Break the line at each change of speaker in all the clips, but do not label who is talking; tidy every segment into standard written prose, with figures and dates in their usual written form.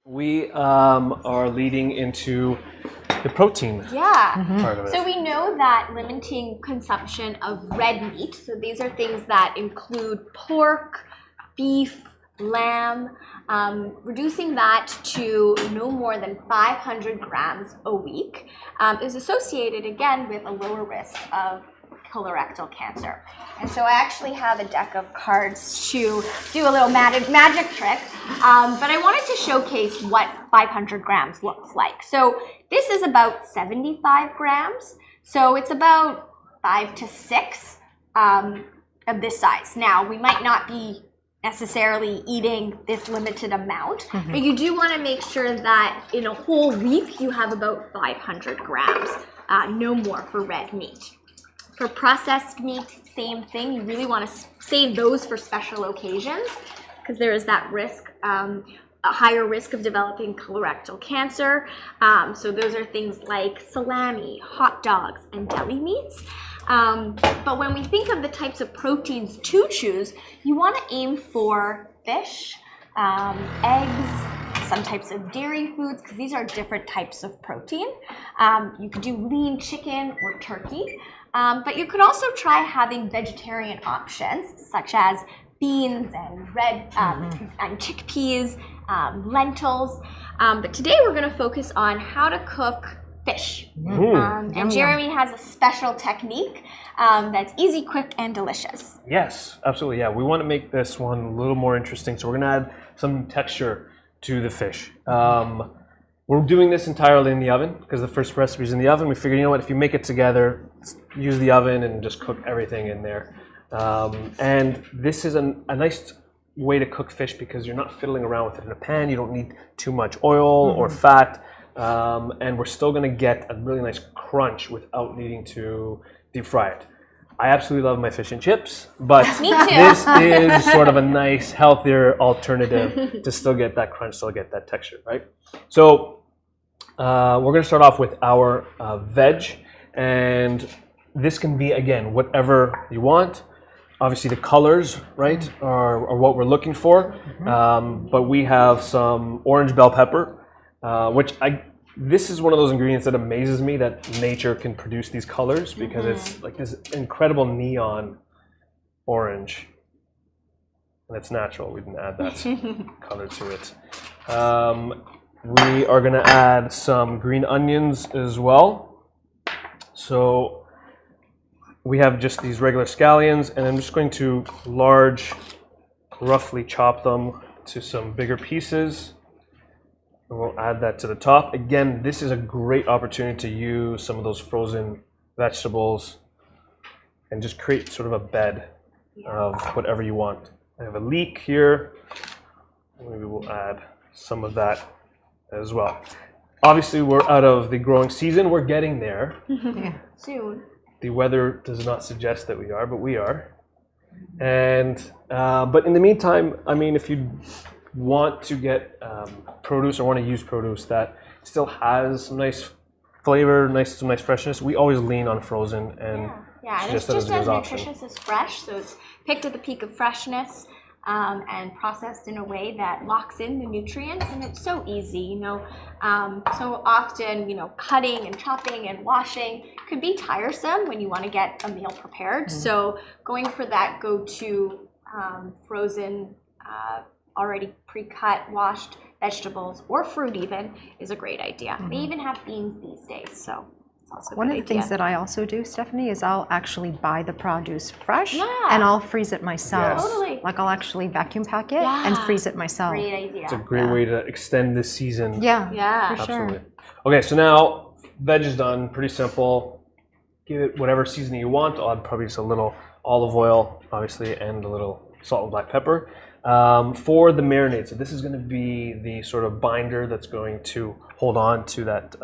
We are leading into the protein part of it.
So we know that limiting consumption of red meat, so these are things that include pork, beef, lamb, reducing that to no more than 500 grams a week is associated again with a lower risk of colorectal cancer. And so I actually have a deck of cards to do a little magic trick, but I wanted to showcase what 500 grams looks like. So this is about 75 grams, so it's about 5 to 6 of this size. Now, we might not be necessarily eating this limited amount, but you do want to make sure that in a whole week you have about 500 grams, no more for red meat. For processed meat, same thing. You really want to save those for special occasions because there is that risk, a higher risk of developing colorectal cancer. So those are things like salami, hot dogs, and deli meats. But when we think of the types of proteins to choose, you want to aim for fish, eggs, some types of dairy foods, because these are different types of protein. You could do lean chicken or turkey. But you could also try having vegetarian options such as beans and red and chickpeas, lentils. But today we're going to focus on how to cook fish. And Jeremy has a special technique that's easy, quick, and delicious.
Yes, absolutely. Yeah, we want to make this one a little more interesting, so we're going to add some texture to the fish. We're doing this entirely in the oven because the first recipe is in the oven. We figured, you know what, if you make it together, use the oven and just cook everything in there. And this is a nice way to cook fish because you're not fiddling around with it in a pan. You don't need too much oil or fat. And we're still going to get a really nice crunch without needing to deep fry it. I absolutely love my fish and chips, but this is sort of a nice, healthier alternative to still get that crunch, still get that texture, right? So we're going to start off with our veg, and this can be, again, whatever you want. Obviously, the colors, right, are what we're looking for, but we have some orange bell pepper, which this is one of those ingredients that amazes me that nature can produce these colors because it's like this incredible neon orange. And it's natural. We didn't add that color to it. We are going to add some green onions as well. So we have just these regular scallions, and I'm just going to roughly chop them to some bigger pieces. And we'll add that to the top. Again, this is a great opportunity to use some of those frozen vegetables and just create sort of a bed of whatever you want. I have a leek here. Maybe we'll add some of that as well. Obviously, we're out of the growing season. We're getting there.
Soon.
The weather does not suggest that we are, but we are. And but in the meantime, I mean, if you want to get produce or want to use produce that still has some nice flavor, some nice freshness, we always lean on frozen. And
and it's just as nutritious as fresh, so it's picked at the peak of freshness and processed in a way that locks in the nutrients, and it's so easy, you know. So often, you know, cutting and chopping and washing could be tiresome when you want to get a meal prepared. So going for that go-to frozen already pre-cut, washed vegetables or fruit even is a great idea. They even have beans these days, so it's also
one of the things that I also do, Stephanie, is I'll actually buy the produce fresh and I'll freeze it myself.
Totally.
Like I'll actually vacuum pack it and freeze it myself.
Great idea.
It's a great way to extend the season.
Yeah, for
absolutely.
sure.
Okay, so now veg is done. Pretty simple. Give it whatever seasoning you want. I'll add probably just a little olive oil, obviously, and a little salt and black pepper. For the marinade, so this is going to be the sort of binder that's going to hold on to that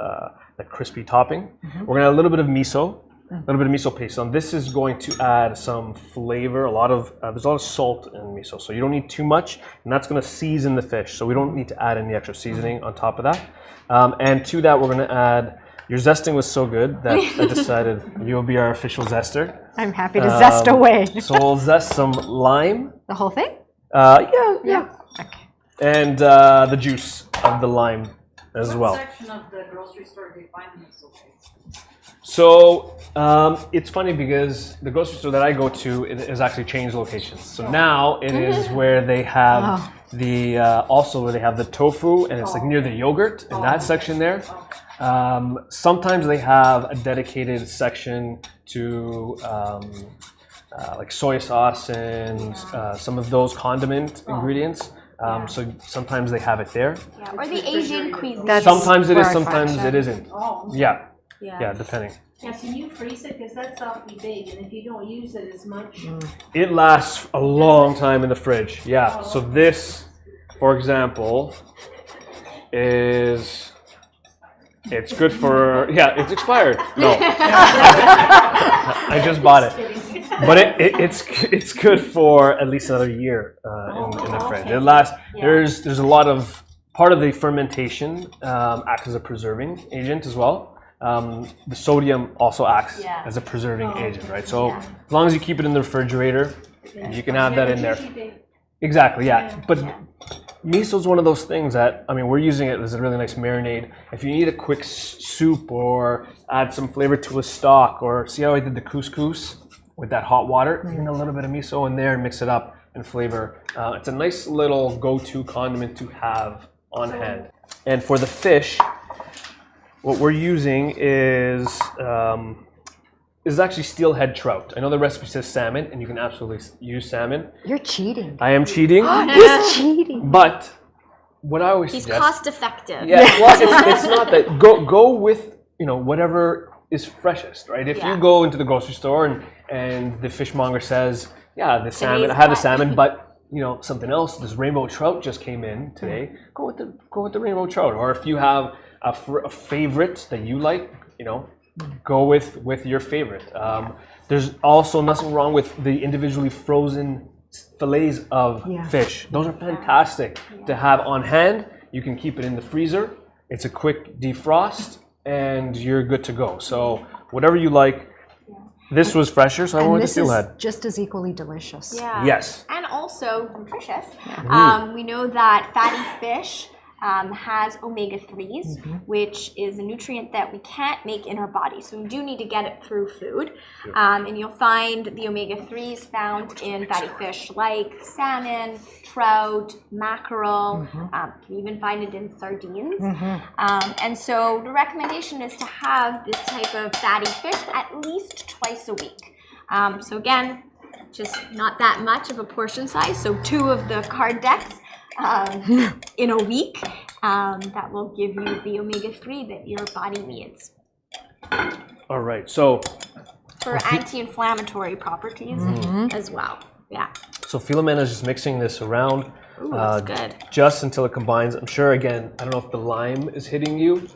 crispy topping. We're going to add a little bit of miso, paste on. This is going to add some flavor. There's a lot of salt in miso, so you don't need too much, and that's going to season the fish. So we don't need to add any extra seasoning on top of that. And to that, we're going to add. Your zesting was so good that I decided you'll be our official zester.
I'm happy to zest away.
So we'll zest some lime.
The whole thing?
Yeah.
Okay.
And the juice of the lime as well.
What section of the grocery store do you find miso paste?
So it's funny because the grocery store that I go to is actually changed locations. So now it is where they have the also where they have the tofu, and it's like near the yogurt in that section there. Sometimes they have a dedicated section to like soy sauce and some of those condiment ingredients. So sometimes they have it there.
Yeah, or the Asian cuisine.
Sometimes it is,
perfect.
sometimes it isn't.
Oh,
Yeah,
Yeah.
yeah, depending.
yeah, so you freeze it because that's awfully big, and if you don't use it as much,
It lasts a long time in the fridge. Yeah. So this, for example, it's good for, yeah, it's expired. No, I just bought it, but it's good for at least another year in the fridge. It lasts. There's a lot of part of the fermentation acts as a preserving agent as well. The sodium also acts as a preserving agent, right? So as long as you keep it in the refrigerator, you can have that in there. Exactly, yeah. But miso is one of those things that, I mean, we're using it as a really nice marinade. If you need a quick soup or add some flavor to a stock, or see how I did the couscous with that hot water, even a little bit of miso in there and mix it up and flavor. It's a nice little go-to condiment to have on hand. And for the fish, what we're using is actually steelhead trout. I know the recipe says salmon, and you can absolutely use salmon.
You're cheating.
I am cheating.
He's cheating.
But what I always
He's
suggest,
cost effective.
yeah, well, it's not that. Go with whatever is freshest, right? If you go into the grocery store and the fishmonger says, yeah, the salmon, I have the salmon, but something else. This rainbow trout just came in today. Go with the rainbow trout. Or if you have a favorite that you like, go with your favorite. There's also nothing wrong with the individually frozen fillets of fish. Those are fantastic to have on hand. You can keep it in the freezer. It's a quick defrost, and you're good to go. So whatever you like. This was fresher, so I went with the steelhead.
This is just as equally delicious.
Yeah.
Yes.
And also nutritious. We know that fatty fish has omega-3s, which is a nutrient that we can't make in our body. So we do need to get it through food. And you'll find the omega-3s found in fatty fish like salmon, trout, mackerel. You can even find it in sardines. And so the recommendation is to have this type of fatty fish at least twice a week. So again, just not that much of a portion size. So 2 of the card decks in a week, that will give you the omega-3 that your body needs.
All right, so
for anti-inflammatory properties as well. Yeah.
So Philomena is just mixing this around.
Ooh, that's good.
Just until it combines. I'm sure, again, I don't know if the lime is hitting you.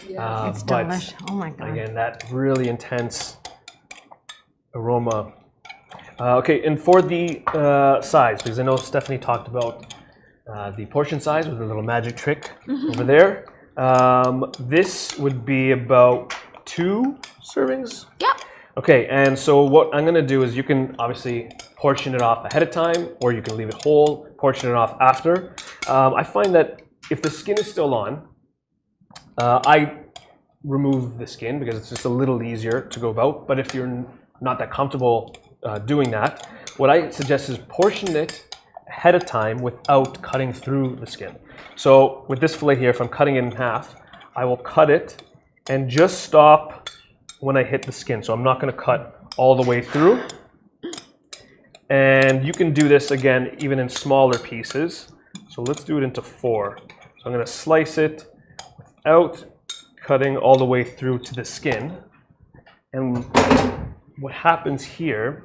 It's
but
delicious. Oh my God.
again, that really intense aroma. Okay, and for the size, because I know Stephanie talked about the portion size with a little magic trick over there. This would be about 2 servings.
Yep.
Okay, and so what I'm gonna do is you can obviously portion it off ahead of time, or you can leave it whole, portion it off after. I find that if the skin is still on, I remove the skin because it's just a little easier to go about. But if you're not that comfortable doing that, what I suggest is portion it ahead of time without cutting through the skin. So with this fillet here, if I'm cutting it in half, I will cut it and just stop when I hit the skin. So I'm not going to cut all the way through. And you can do this again even in smaller pieces. So let's do it into 4. So I'm going to slice it without cutting all the way through to the skin. And what happens here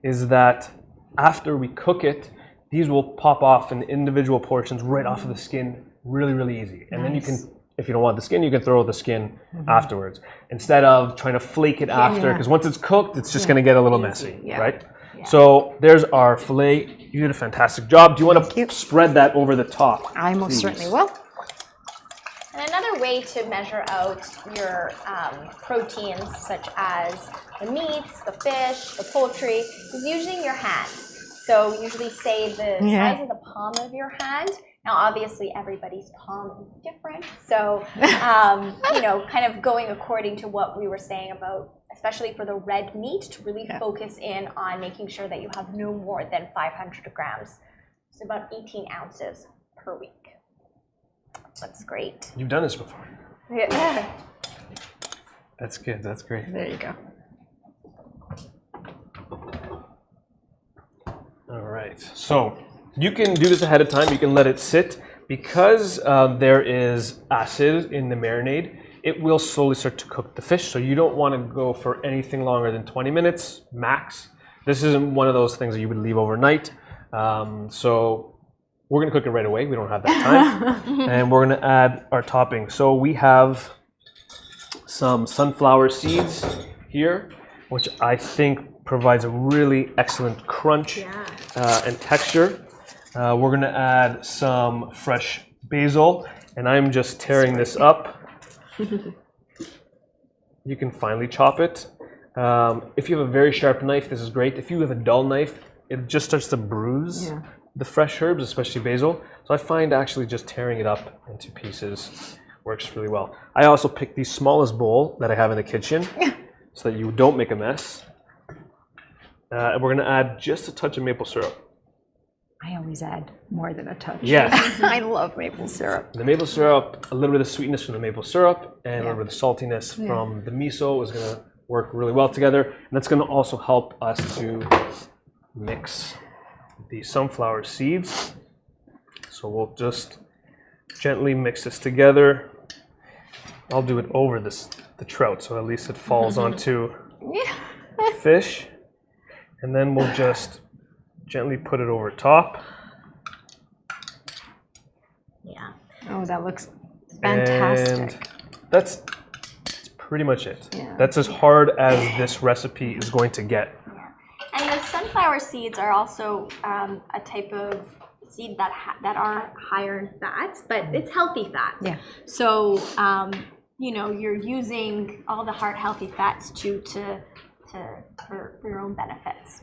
is that after we cook it, these will pop off in individual portions right off of the skin really, really easy. And then you can, if you don't want the skin, you can throw the skin afterwards. Instead of trying to flake it after, because once it's cooked, it's just going to get a little messy, right? So there's our fillet. You did a fantastic job. Do you want to spread that over the top?
I most certainly will.
And another way to measure out your proteins, such as the meats, the fish, the poultry, is using your hands. So usually say the size of the palm of your hand, Now, obviously, everybody's palm is different. So, you know, kind of going according to what we were saying about, especially for the red meat, to really focus in on making sure that you have no more than 500 grams. So about 18 ounces per week. That's great.
You've done this before.
Yeah.
That's good. That's great.
There you go.
All right. So you can do this ahead of time. You can let it sit. Because there is acid in the marinade, it will slowly start to cook the fish. So you don't want to go for anything longer than 20 minutes max. This isn't one of those things that you would leave overnight. So we're going to cook it right away. We don't have that time. And we're going to add our topping. So we have some sunflower seeds here, which I think provides a really excellent crunch and texture. We're going to add some fresh basil, and I'm just tearing this up. You can finely chop it. If you have a very sharp knife, this is great. If you have a dull knife, it just starts to bruise the fresh herbs, especially basil. So I find actually just tearing it up into pieces works really well. I also picked the smallest bowl that I have in the kitchen so that you don't make a mess. And we're going to add just a touch of maple syrup.
I always add more than a touch.
Yes.
I love maple syrup.
The maple syrup, a little bit of sweetness from the maple syrup, and a little bit of saltiness from the miso is going to work really well together. And that's going to also help us to mix the sunflower seeds. So we'll just gently mix this together. I'll do it over the trout, so at least it falls onto the fish. And then we'll just gently put it over top.
Yeah.
Oh, that looks fantastic.
And that's pretty much it.
Yeah.
That's as hard as this recipe is going to get.
And the sunflower seeds are also a type of seed that are higher in fats, but it's healthy fats.
Yeah.
So you know, you're using all the heart-healthy fats for your own benefits.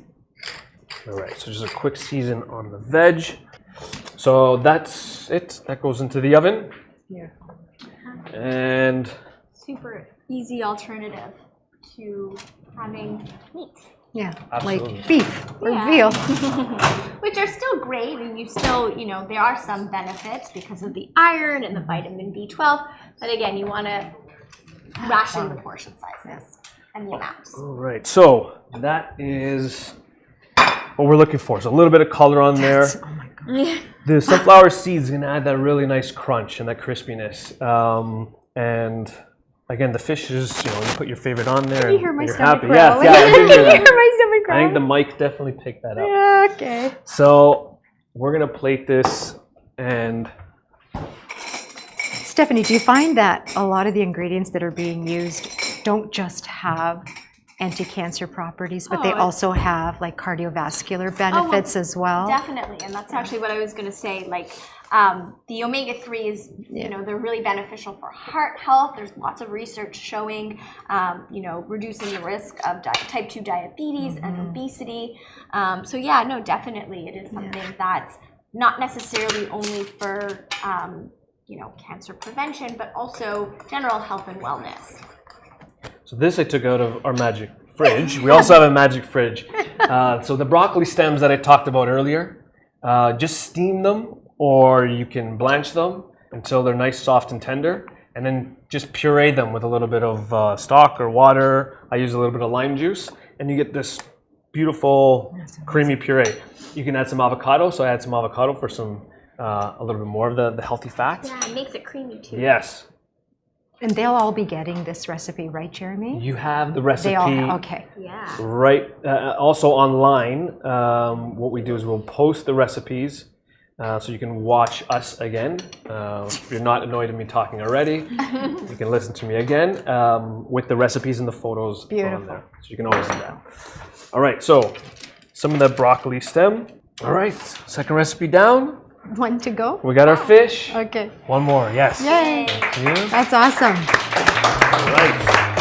All right, so just a quick season on the veg. So that's it. That goes into the oven.
Yeah.
And
Super easy alternative to having meat.
Yeah,
Absolutely.
like beef or veal.
Which are still great, and you still, you know, there are some benefits because of the iron and the vitamin B12. But again, you want to ration the portion sizes and the amounts.
all right, so that is what we're looking for. So a little bit of color on there.
Oh my God.
The sunflower seeds gonna add that really nice crunch and that crispiness. And again, the fish is, you know, you put your favorite on there.
You hear my
you're
stomach
happy.
growl.
Yes, yeah, I did hear
You
that.
hear my stomach
I think the
growl.
mic definitely picked that up.
Yeah, okay.
So we're gonna plate this, and
Stephanie, do you find that a lot of the ingredients that are being used don't just have anti-cancer properties, but they also have like cardiovascular benefits as well?
Definitely, and that's actually what I was going to say. Like the omega-3s, you know, they're really beneficial for heart health. There's lots of research showing, you know, reducing the risk of type 2 diabetes and obesity. So yeah, no, definitely, it is something that's not necessarily only for you know, cancer prevention, but also general health and wellness.
so this I took out of our magic fridge. We also have a magic fridge. So the broccoli stems that I talked about earlier, just steam them, or you can blanch them until they're nice, soft, and tender, and then just puree them with a little bit of stock or water. I use a little bit of lime juice, and you get this beautiful creamy puree. You can add some avocado, so I add some avocado for some a little bit more of the healthy fats.
Yeah, it makes it creamy too.
Yes.
And they'll all be getting this recipe, right, Jeremy?
You have the recipe.
They all, okay.
Yeah.
Right. Also online, what we do is we'll post the recipes so you can watch us again. If you're not annoyed at me talking already, you can listen to me again with the recipes and the photos on there. So you can always do that. All right, so some of that broccoli stem. All right, second recipe down.
One to go?
We got our fish.
Okay.
One more, yes.
Yay.
Thank you.
That's awesome.
All right.